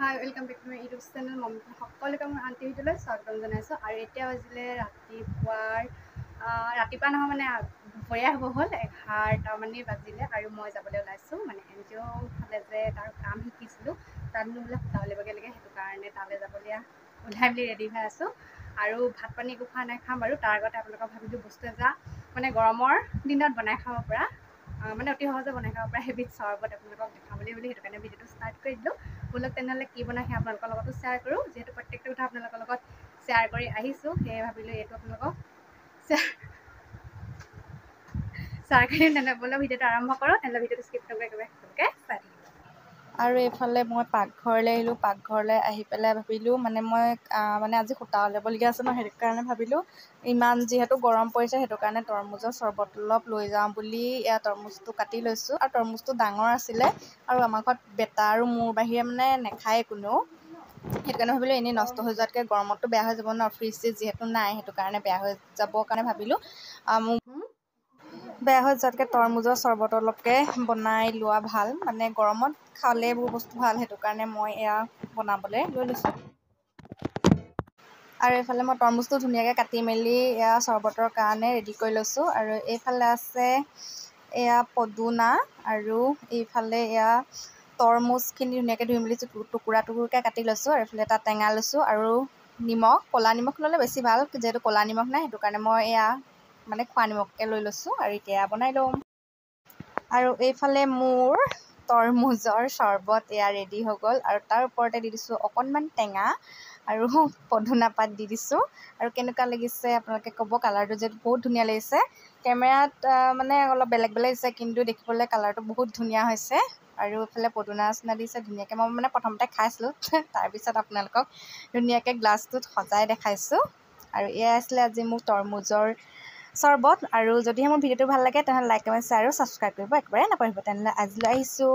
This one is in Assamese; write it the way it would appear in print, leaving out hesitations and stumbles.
High welcome back to my YouTube channel Mamata সকলোকে মোৰ আন্টি ভিডিঅ'লৈ স্বাগতম জনাইছোঁ। আৰু এতিয়া বাজিলে ৰাতিপুৱা নহয় মানে দুপৰীয়া হ'ব হ'ল 11টামানেই বাজিলে আৰু মই যাবলৈ ওলাইছোঁ মানে NGO ফালে যে তাৰ কাম শিকিছিলোঁ তাত বোলে সূতা উলিয়াবগৈ লাগে, সেইটো কাৰণে তালৈ যাবলৈ ওলাই মেলি ৰেডি হৈ আছোঁ। আৰু ভাত পানী একো খোৱা নাই, খাম বাৰু। তাৰ আগতে আপোনালোকক ভাবিলোঁ বস্তু এটা মানে গৰমৰ দিনত বনাই খাব পৰা মানে অতি সহজে বনাই খাব পৰা এবিধ চৰ্বত আপোনালোকক দেখাবলৈ বুলি সেইটো কাৰণে ভিডিঅ'টো ষ্টাৰ্ট কৰি দিলোঁ। ব'লক তেনেহ'লে কি বনাই সেই আপোনালোকৰ লগতো শ্বেয়াৰ কৰোঁ। যিহেতু প্ৰত্যেকটো কথা আপোনালোকৰ লগত শ্বেয়াৰ কৰি আহিছোঁ, সেয়ে ভাবিলোঁ এইটো আপোনালোকক শ্বেয়াৰ কৰি তেনেহ'লে ব'লক ভিডিঅ'টো আৰম্ভ কৰোঁ। তেনেহ'লে ভিডিঅ'টো স্কিপ নকৰি একেবাৰে চাই থাকিব। আৰু এইফালে মই পাকঘৰলৈ আহিলোঁ। পাকঘৰলৈ আহি পেলাই ভাবিলোঁ মানে মই আজি সূতা উলিয়াবলগীয়া আছে ন, সেইটো কাৰণে ভাবিলোঁ ইমান যিহেতু গৰম পৰিছে সেইটো কাৰণে তৰমুজৰ চৰ্বত অলপ লৈ যাওঁ বুলি তৰমুজটো কাটি লৈছোঁ। আৰু তৰমুজটো ডাঙৰ আছিলে আৰু আমাৰ ঘৰত বেটা আৰু মোৰ বাহিৰে মানে নাখায় কোনেও, সেইটো কাৰণে ভাবিলোঁ এনেই নষ্ট হৈ যোৱাতকৈ গৰমতটো বেয়া হৈ যাব ন, ফ্ৰিজ যিহেতু নাই সেইটো কাৰণে বেয়া হৈ যাবৰ কাৰণে ভাবিলোঁ বেয়া হৈ যোৱাতকৈ তৰমুজৰ চৰ্বত অলপকৈ বনাই লোৱা ভাল, মানে গৰমত খালে এইবোৰ বস্তু ভাল, সেইটো কাৰণে মই এয়া বনাবলৈ লৈ লৈছোঁ। আৰু এইফালে মই তৰমুজটো ধুনীয়াকৈ কাটি মেলি এয়া চৰ্বতৰ কাৰণে ৰেডি কৰি লৈছোঁ। আৰু এইফালে আছে এয়া পদুনা আৰু এইফালে এয়া তৰমুজখিনি ধুনীয়াকৈ ধুই মেলি টুকুৰা টুকুৰকৈ কাটি লৈছোঁ। আৰু এইফালে এটা টেঙা লৈছোঁ আৰু নিমখ, ক'লা নিমখ ল'লে বেছি ভাল, যিহেতু ক'লা নিমখ নাই সেইটো কাৰণে মই এয়া মানে খোৱা নিমখকৈ লৈ লৈছোঁ। আৰু এতিয়া বনাই লওঁ। আৰু এইফালে মোৰ তৰমুজৰ চৰ্বত এয়া ৰেডি হৈ গ'ল। আৰু তাৰ ওপৰতে দি দিছোঁ অকণমান টেঙা আৰু পদুনা পাত দি দিছোঁ। আৰু কেনেকুৱা লাগিছে আপোনালোকে ক'ব। কালাৰটো যিহেতু বহুত ধুনীয়া লাগিছে, কেমেৰাত মানে অলপ বেলেগ বেলেগ দিছে কিন্তু দেখিবলৈ কালাৰটো বহুত ধুনীয়া হৈছে। আৰু এইফালে পদুনা চদুনা দিছে ধুনীয়াকৈ। মই মানে প্ৰথমতে খাইছিলোঁ, তাৰপিছত আপোনালোকক ধুনীয়াকৈ গ্লাছটোত সজাই দেখাইছোঁ। আৰু এয়াই আছিলে আজি মোৰ তৰমুজৰ চৰ্বত। আৰু যদিহে মোৰ ভিডিঅ'টো ভাল লাগে তেনেহ'লে লাইক কমেণ্ট শ্বেয়াৰ আৰু ছাবস্ক্ৰাইব কৰিব একেবাৰে নাপাহৰিব। তেনেহ'লে আজিলৈ আহিছোঁ।